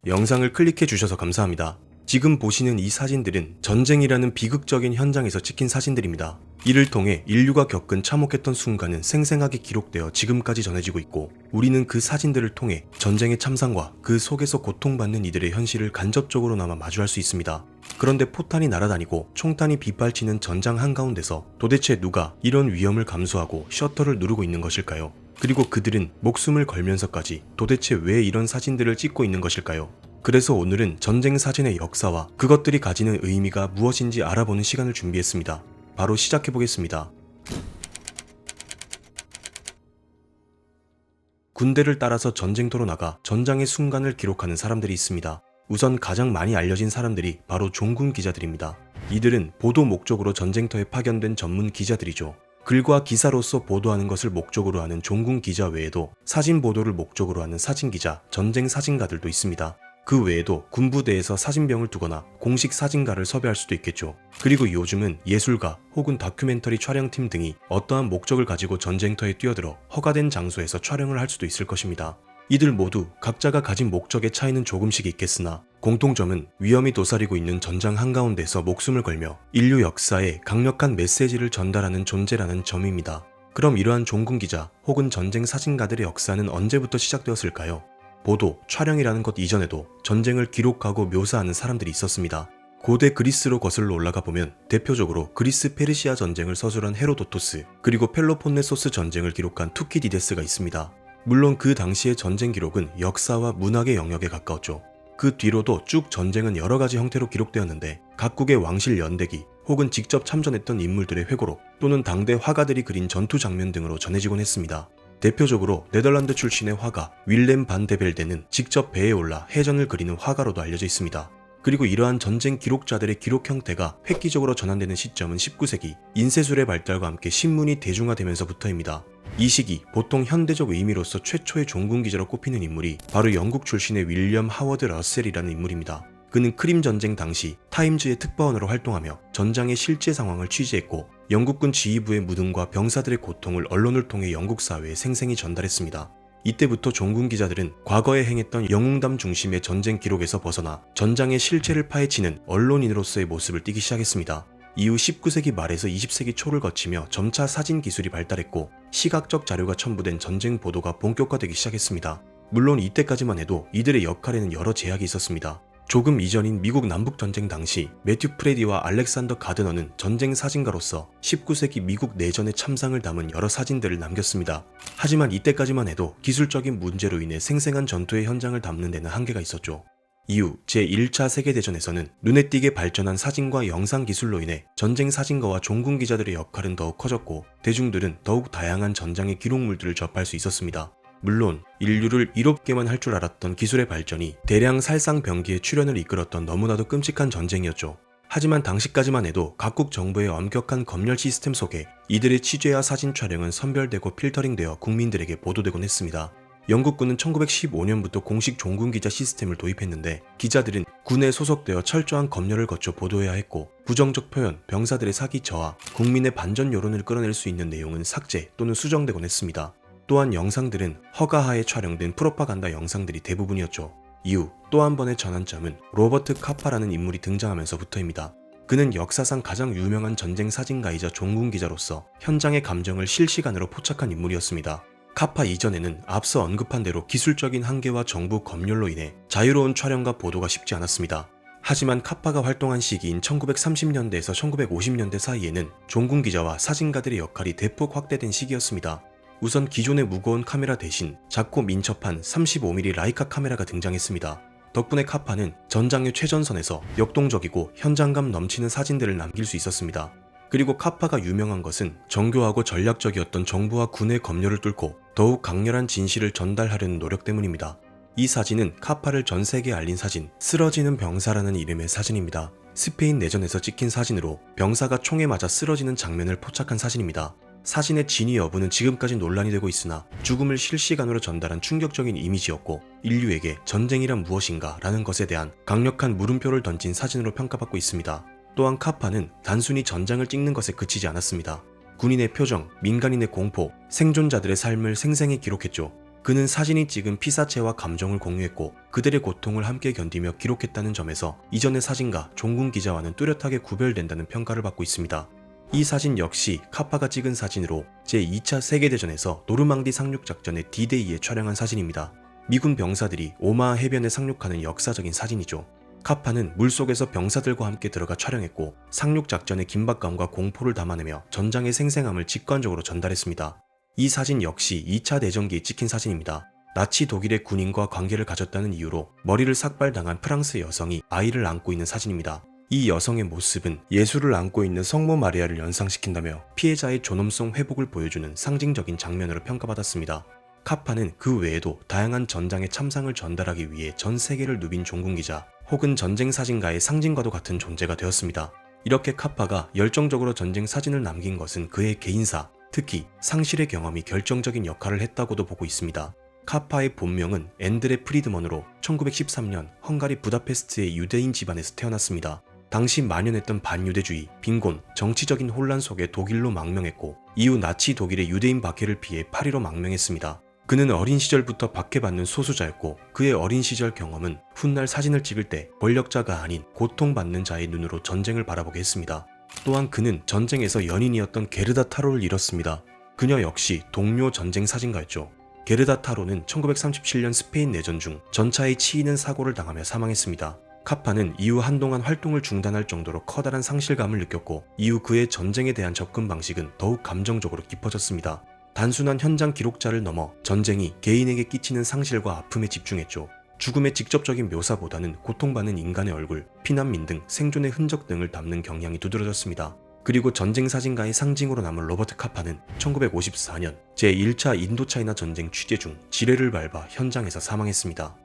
영상을 클릭해 주셔서 감사합니다. 지금 보시는 이 사진들은 전쟁이라는 비극적인 현장에서 찍힌 사진들입니다. 이를 통해 인류가 겪은 참혹했던 순간은 생생하게 기록되어 지금까지 전해지고 있고, 우리는 그 사진들을 통해 전쟁의 참상과 그 속에서 고통받는 이들의 현실을 간접적으로나마 마주할 수 있습니다. 그런데 포탄이 날아다니고 총탄이 빗발치는 전장 한가운데서 도대체 누가 이런 위험을 감수하고 셔터를 누르고 있는 것일까요? 그리고 그들은 목숨을 걸면서까지 도대체 왜 이런 사진들을 찍고 있는 것일까요? 그래서 오늘은 전쟁 사진의 역사와 그것들이 가지는 의미가 무엇인지 알아보는 시간을 준비했습니다. 바로 시작해보겠습니다. 군대를 따라서 전쟁터로 나가 전장의 순간을 기록하는 사람들이 있습니다. 우선 가장 많이 알려진 사람들이 바로 종군 기자들입니다. 이들은 보도 목적으로 전쟁터에 파견된 전문 기자들이죠. 글과 기사로서 보도하는 것을 목적으로 하는 종군 기자 외에도 사진 보도를 목적으로 하는 사진 기자, 전쟁 사진가들도 있습니다. 그 외에도 군부대에서 사진병을 두거나 공식 사진가를 섭외할 수도 있겠죠. 그리고 요즘은 예술가 혹은 다큐멘터리 촬영팀 등이 어떠한 목적을 가지고 전쟁터에 뛰어들어 허가된 장소에서 촬영을 할 수도 있을 것입니다. 이들 모두 각자가 가진 목적의 차이는 조금씩 있겠으나 공통점은 위험이 도사리고 있는 전장 한가운데서 목숨을 걸며 인류 역사에 강력한 메시지를 전달하는 존재라는 점입니다. 그럼 이러한 종군 기자 혹은 전쟁 사진가들의 역사는 언제부터 시작되었을까요? 보도, 촬영이라는 것 이전에도 전쟁을 기록하고 묘사하는 사람들이 있었습니다. 고대 그리스로 거슬러 올라가 보면 대표적으로 그리스 페르시아 전쟁을 서술한 헤로도토스, 그리고 펠로폰네소스 전쟁을 기록한 투키디데스가 있습니다. 물론 그 당시의 전쟁 기록은 역사와 문학의 영역에 가까웠죠. 그 뒤로도 쭉 전쟁은 여러 가지 형태로 기록되었는데 각국의 왕실 연대기 혹은 직접 참전했던 인물들의 회고록 또는 당대 화가들이 그린 전투 장면 등으로 전해지곤 했습니다. 대표적으로 네덜란드 출신의 화가 윌렘 반 데벨데는 직접 배에 올라 해전을 그리는 화가로도 알려져 있습니다. 그리고 이러한 전쟁 기록자들의 기록 형태가 획기적으로 전환되는 시점은 19세기 인쇄술의 발달과 함께 신문이 대중화되면서부터입니다. 이 시기 보통 현대적 의미로서 최초의 종군 기자로 꼽히는 인물이 바로 영국 출신의 윌리엄 하워드 러셀이라는 인물입니다. 그는 크림 전쟁 당시 타임즈의 특파원으로 활동하며 전장의 실제 상황을 취재했고 영국군 지휘부의 무능과 병사들의 고통을 언론을 통해 영국 사회에 생생히 전달했습니다. 이때부터 종군 기자들은 과거에 행했던 영웅담 중심의 전쟁 기록에서 벗어나 전장의 실체를 파헤치는 언론인으로서의 모습을 띠기 시작했습니다. 이후 19세기 말에서 20세기 초를 거치며 점차 사진 기술이 발달했고 시각적 자료가 첨부된 전쟁 보도가 본격화되기 시작했습니다. 물론 이때까지만 해도 이들의 역할에는 여러 제약이 있었습니다. 조금 이전인 미국 남북전쟁 당시 매튜 프레디와 알렉산더 가드너는 전쟁 사진가로서 19세기 미국 내전의 참상을 담은 여러 사진들을 남겼습니다. 하지만 이때까지만 해도 기술적인 문제로 인해 생생한 전투의 현장을 담는 데는 한계가 있었죠. 이후 제1차 세계대전에서는 눈에 띄게 발전한 사진과 영상 기술로 인해 전쟁 사진가와 종군 기자들의 역할은 더욱 커졌고 대중들은 더욱 다양한 전장의 기록물들을 접할 수 있었습니다. 물론 인류를 이롭게만 할 줄 알았던 기술의 발전이 대량 살상병기의 출현을 이끌었던 너무나도 끔찍한 전쟁이었죠. 하지만 당시까지만 해도 각국 정부의 엄격한 검열 시스템 속에 이들의 취재와 사진 촬영은 선별되고 필터링되어 국민들에게 보도되곤 했습니다. 영국군은 1915년부터 공식 종군 기자 시스템을 도입했는데 기자들은 군에 소속되어 철저한 검열을 거쳐 보도해야 했고 부정적 표현, 병사들의 사기 저하, 국민의 반전 여론을 끌어낼 수 있는 내용은 삭제 또는 수정되곤 했습니다. 또한 영상들은 허가하에 촬영된 프로파간다 영상들이 대부분이었죠. 이후 또 한 번의 전환점은 로버트 카파라는 인물이 등장하면서부터입니다. 그는 역사상 가장 유명한 전쟁 사진가이자 종군 기자로서 현장의 감정을 실시간으로 포착한 인물이었습니다. 카파 이전에는 앞서 언급한 대로 기술적인 한계와 정부 검열로 인해 자유로운 촬영과 보도가 쉽지 않았습니다. 하지만 카파가 활동한 시기인 1930년대에서 1950년대 사이에는 종군 기자와 사진가들의 역할이 대폭 확대된 시기였습니다. 우선 기존의 무거운 카메라 대신 작고 민첩한 35mm 라이카 카메라가 등장했습니다. 덕분에 카파는 전장의 최전선에서 역동적이고 현장감 넘치는 사진들을 남길 수 있었습니다. 그리고 카파가 유명한 것은 정교하고 전략적이었던 정부와 군의 검열을 뚫고 더욱 강렬한 진실을 전달하려는 노력 때문입니다. 이 사진은 카파를 전 세계에 알린 사진, 쓰러지는 병사라는 이름의 사진입니다. 스페인 내전에서 찍힌 사진으로 병사가 총에 맞아 쓰러지는 장면을 포착한 사진입니다. 사진의 진위 여부는 지금까지 논란이 되고 있으나 죽음을 실시간으로 전달한 충격적인 이미지였고 인류에게 전쟁이란 무엇인가 라는 것에 대한 강력한 물음표를 던진 사진으로 평가받고 있습니다. 또한 카파는 단순히 전장을 찍는 것에 그치지 않았습니다. 군인의 표정, 민간인의 공포, 생존자들의 삶을 생생히 기록했죠. 그는 사진이 찍은 피사체와 감정을 공유했고 그들의 고통을 함께 견디며 기록했다는 점에서 이전의 사진가 종군 기자와는 뚜렷하게 구별된다는 평가를 받고 있습니다. 이 사진 역시 카파가 찍은 사진으로 제2차 세계대전에서 노르망디 상륙작전의 D-Day에 촬영한 사진입니다. 미군 병사들이 오마하 해변에 상륙하는 역사적인 사진이죠. 카파는 물속에서 병사들과 함께 들어가 촬영했고 상륙작전의 긴박감과 공포를 담아내며 전장의 생생함을 직관적으로 전달했습니다. 이 사진 역시 2차 대전기에 찍힌 사진입니다. 나치 독일의 군인과 관계를 가졌다는 이유로 머리를 삭발당한 프랑스 여성이 아이를 안고 있는 사진입니다. 이 여성의 모습은 예수를 안고 있는 성모 마리아를 연상시킨다며 피해자의 존엄성 회복을 보여주는 상징적인 장면으로 평가받았습니다. 카파는 그 외에도 다양한 전장의 참상을 전달하기 위해 전 세계를 누빈 종군기자 혹은 전쟁 사진가의 상징과도 같은 존재가 되었습니다. 이렇게 카파가 열정적으로 전쟁 사진을 남긴 것은 그의 개인사, 특히 상실의 경험이 결정적인 역할을 했다고도 보고 있습니다. 카파의 본명은 앤드레 프리드먼으로 1913년 헝가리 부다페스트의 유대인 집안에서 태어났습니다. 당시 만연했던 반유대주의, 빈곤, 정치적인 혼란 속에 독일로 망명했고 이후 나치 독일의 유대인 박해를 피해 파리로 망명했습니다. 그는 어린 시절부터 박해받는 소수자였고 그의 어린 시절 경험은 훗날 사진을 찍을 때 권력자가 아닌 고통받는 자의 눈으로 전쟁을 바라보게 했습니다. 또한 그는 전쟁에서 연인이었던 게르다 타로를 잃었습니다. 그녀 역시 동료 전쟁 사진가였죠. 게르다 타로는 1937년 스페인 내전 중 전차에 치이는 사고를 당하며 사망했습니다. 카파는 이후 한동안 활동을 중단할 정도로 커다란 상실감을 느꼈고 이후 그의 전쟁에 대한 접근 방식은 더욱 감정적으로 깊어졌습니다. 단순한 현장 기록자를 넘어 전쟁이 개인에게 끼치는 상실과 아픔에 집중했죠. 죽음의 직접적인 묘사보다는 고통받는 인간의 얼굴, 피난민 등 생존의 흔적 등을 담는 경향이 두드러졌습니다. 그리고 전쟁 사진가의 상징으로 남은 로버트 카파는 1954년 제1차 인도차이나 전쟁 취재 중 지뢰를 밟아 현장에서 사망했습니다.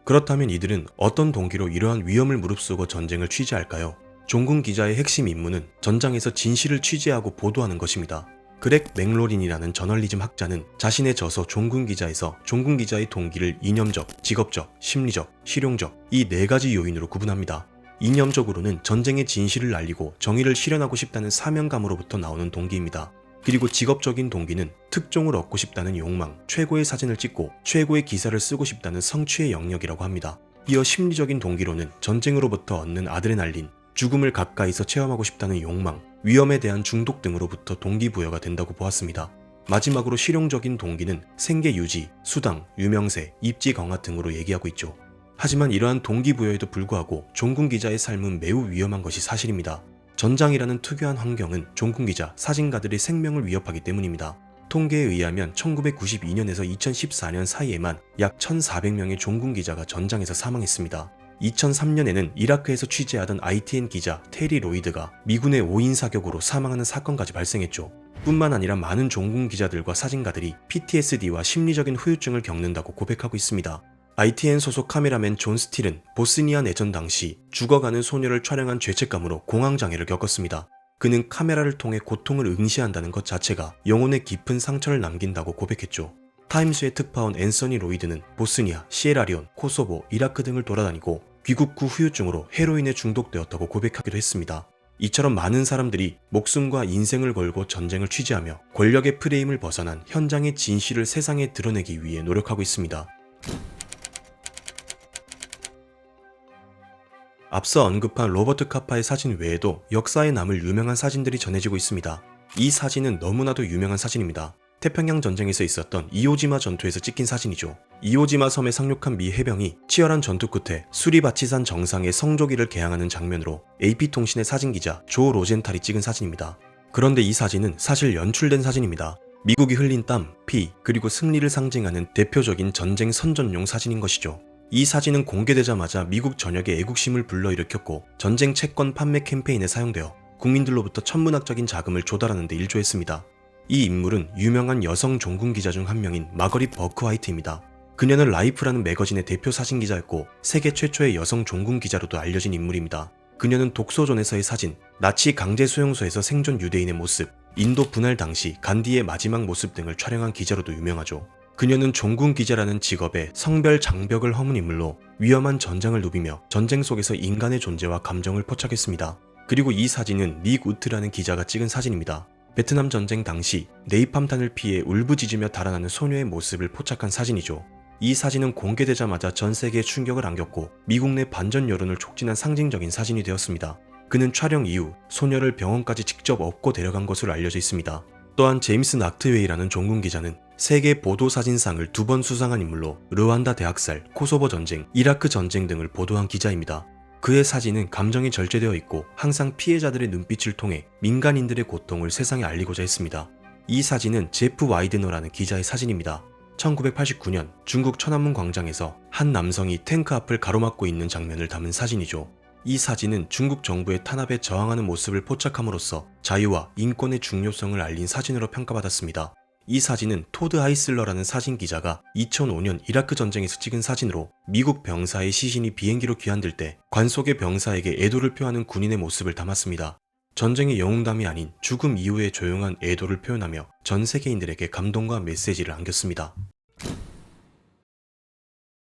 그렇다면 이들은 어떤 동기로 이러한 위험을 무릅쓰고 전쟁을 취재할까요? 종군 기자의 핵심 임무는 전장에서 진실을 취재하고 보도하는 것입니다. 그렉 맥로린이라는 저널리즘 학자는 자신의 저서 종군 기자에서 종군 기자의 동기를 이념적, 직업적, 심리적, 실용적 이 4가지 요인으로 구분합니다. 이념적으로는 전쟁의 진실을 알리고 정의를 실현하고 싶다는 사명감으로부터 나오는 동기입니다. 그리고 직업적인 동기는 특종을 얻고 싶다는 욕망, 최고의 사진을 찍고 최고의 기사를 쓰고 싶다는 성취의 영역이라고 합니다. 이어 심리적인 동기로는 전쟁으로부터 얻는 아드레날린, 죽음을 가까이서 체험하고 싶다는 욕망, 위험에 대한 중독 등으로부터 동기부여가 된다고 보았습니다. 마지막으로 실용적인 동기는 생계 유지, 수당, 유명세, 입지 강화 등으로 얘기하고 있죠. 하지만 이러한 동기부여에도 불구하고 종군 기자의 삶은 매우 위험한 것이 사실입니다. 전장이라는 특유한 환경은 종군 기자, 사진가들의 생명을 위협하기 때문입니다. 통계에 의하면 1992년에서 2014년 사이에만 약 1,400명의 종군 기자가 전장에서 사망했습니다. 2003년에는 이라크에서 취재하던 ITN 기자 테리 로이드가 미군의 5인 사격으로 사망하는 사건까지 발생했죠. 뿐만 아니라 많은 종군 기자들과 사진가들이 PTSD와 심리적인 후유증을 겪는다고 고백하고 있습니다. ITN 소속 카메라맨 존 스틸은 보스니아 내전 당시 죽어가는 소녀를 촬영한 죄책감으로 공황장애를 겪었습니다. 그는 카메라를 통해 고통을 응시한다는 것 자체가 영혼에 깊은 상처를 남긴다고 고백했죠. 타임스의 특파원 앤서니 로이드는 보스니아, 시에라리온, 코소보, 이라크 등을 돌아다니고 귀국 후 후유증으로 헤로인에 중독되었다고 고백하기도 했습니다. 이처럼 많은 사람들이 목숨과 인생을 걸고 전쟁을 취재하며 권력의 프레임을 벗어난 현장의 진실을 세상에 드러내기 위해 노력하고 있습니다. 앞서 언급한 로버트 카파의 사진 외에도 역사에 남을 유명한 사진들이 전해지고 있습니다. 이 사진은 너무나도 유명한 사진입니다. 태평양 전쟁에서 있었던 이오지마 전투에서 찍힌 사진이죠. 이오지마 섬에 상륙한 미 해병이 치열한 전투 끝에 수리바치산 정상에 성조기를 개항하는 장면으로 AP통신의 사진기자 조 로젠탈이 찍은 사진입니다. 그런데 이 사진은 사실 연출된 사진입니다. 미국이 흘린 땀, 피, 그리고 승리를 상징하는 대표적인 전쟁 선전용 사진인 것이죠. 이 사진은 공개되자마자 미국 전역에 애국심을 불러일으켰고 전쟁 채권 판매 캠페인에 사용되어 국민들로부터 천문학적인 자금을 조달하는 데 일조했습니다. 이 인물은 유명한 여성 종군 기자 중 한 명인 마거릿 버크화이트입니다. 그녀는 라이프라는 매거진의 대표 사진기자였고 세계 최초의 여성 종군 기자로도 알려진 인물입니다. 그녀는 독소존에서의 사진, 나치 강제 수용소에서 생존 유대인의 모습, 인도 분할 당시 간디의 마지막 모습 등을 촬영한 기자로도 유명하죠. 그녀는 종군 기자라는 직업에 성별 장벽을 허문 인물로 위험한 전장을 누비며 전쟁 속에서 인간의 존재와 감정을 포착했습니다. 그리고 이 사진은 닉 우트라는 기자가 찍은 사진입니다. 베트남 전쟁 당시 네이팜탄을 피해 울부짖으며 달아나는 소녀의 모습을 포착한 사진이죠. 이 사진은 공개되자마자 전 세계에 충격을 안겼고 미국 내 반전 여론을 촉진한 상징적인 사진이 되었습니다. 그는 촬영 이후 소녀를 병원까지 직접 업고 데려간 것으로 알려져 있습니다. 또한 제임스 낙트웨이라는 종군 기자는 세계 보도사진상을 2번 수상한 인물로 르완다 대학살, 코소보 전쟁, 이라크 전쟁 등을 보도한 기자입니다. 그의 사진은 감정이 절제되어 있고 항상 피해자들의 눈빛을 통해 민간인들의 고통을 세상에 알리고자 했습니다. 이 사진은 제프 와이드너라는 기자의 사진입니다. 1989년 중국 천안문 광장에서 한 남성이 탱크 앞을 가로막고 있는 장면을 담은 사진이죠. 이 사진은 중국 정부의 탄압에 저항하는 모습을 포착함으로써 자유와 인권의 중요성을 알린 사진으로 평가받았습니다. 이 사진은 토드 하이슬러라는 사진 기자가 2005년 이라크 전쟁에서 찍은 사진으로 미국 병사의 시신이 비행기로 귀환될 때 관 속의 병사에게 애도를 표하는 군인의 모습을 담았습니다. 전쟁의 영웅담이 아닌 죽음 이후의 조용한 애도를 표현하며 전 세계인들에게 감동과 메시지를 안겼습니다.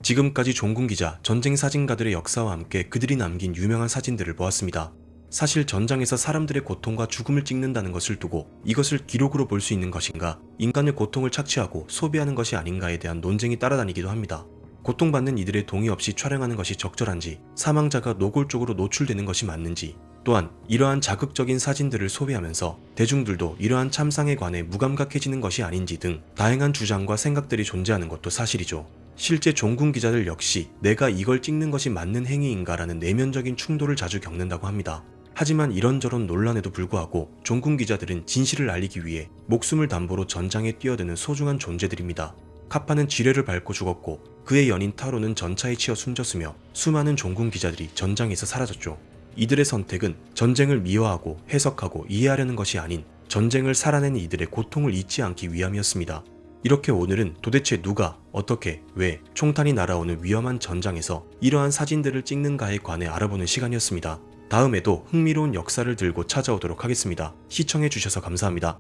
지금까지 종군 기자, 전쟁 사진가들의 역사와 함께 그들이 남긴 유명한 사진들을 보았습니다. 사실 전장에서 사람들의 고통과 죽음을 찍는다는 것을 두고 이것을 기록으로 볼 수 있는 것인가, 인간의 고통을 착취하고 소비하는 것이 아닌가에 대한 논쟁이 따라다니기도 합니다. 고통받는 이들의 동의 없이 촬영하는 것이 적절한지, 사망자가 노골적으로 노출되는 것이 맞는지, 또한 이러한 자극적인 사진들을 소비하면서 대중들도 이러한 참상에 관해 무감각해지는 것이 아닌지 등 다양한 주장과 생각들이 존재하는 것도 사실이죠. 실제 종군 기자들 역시 내가 이걸 찍는 것이 맞는 행위인가라는 내면적인 충돌을 자주 겪는다고 합니다. 하지만 이런저런 논란에도 불구하고 종군 기자들은 진실을 알리기 위해 목숨을 담보로 전장에 뛰어드는 소중한 존재들입니다. 카파는 지뢰를 밟고 죽었고 그의 연인 타로는 전차에 치여 숨졌으며 수많은 종군 기자들이 전장에서 사라졌죠. 이들의 선택은 전쟁을 미화하고 해석하고 이해하려는 것이 아닌 전쟁을 살아낸 이들의 고통을 잊지 않기 위함이었습니다. 이렇게 오늘은 도대체 누가, 어떻게, 왜 총탄이 날아오는 위험한 전장에서 이러한 사진들을 찍는가에 관해 알아보는 시간이었습니다. 다음에도 흥미로운 역사를 들고 찾아오도록 하겠습니다. 시청해주셔서 감사합니다.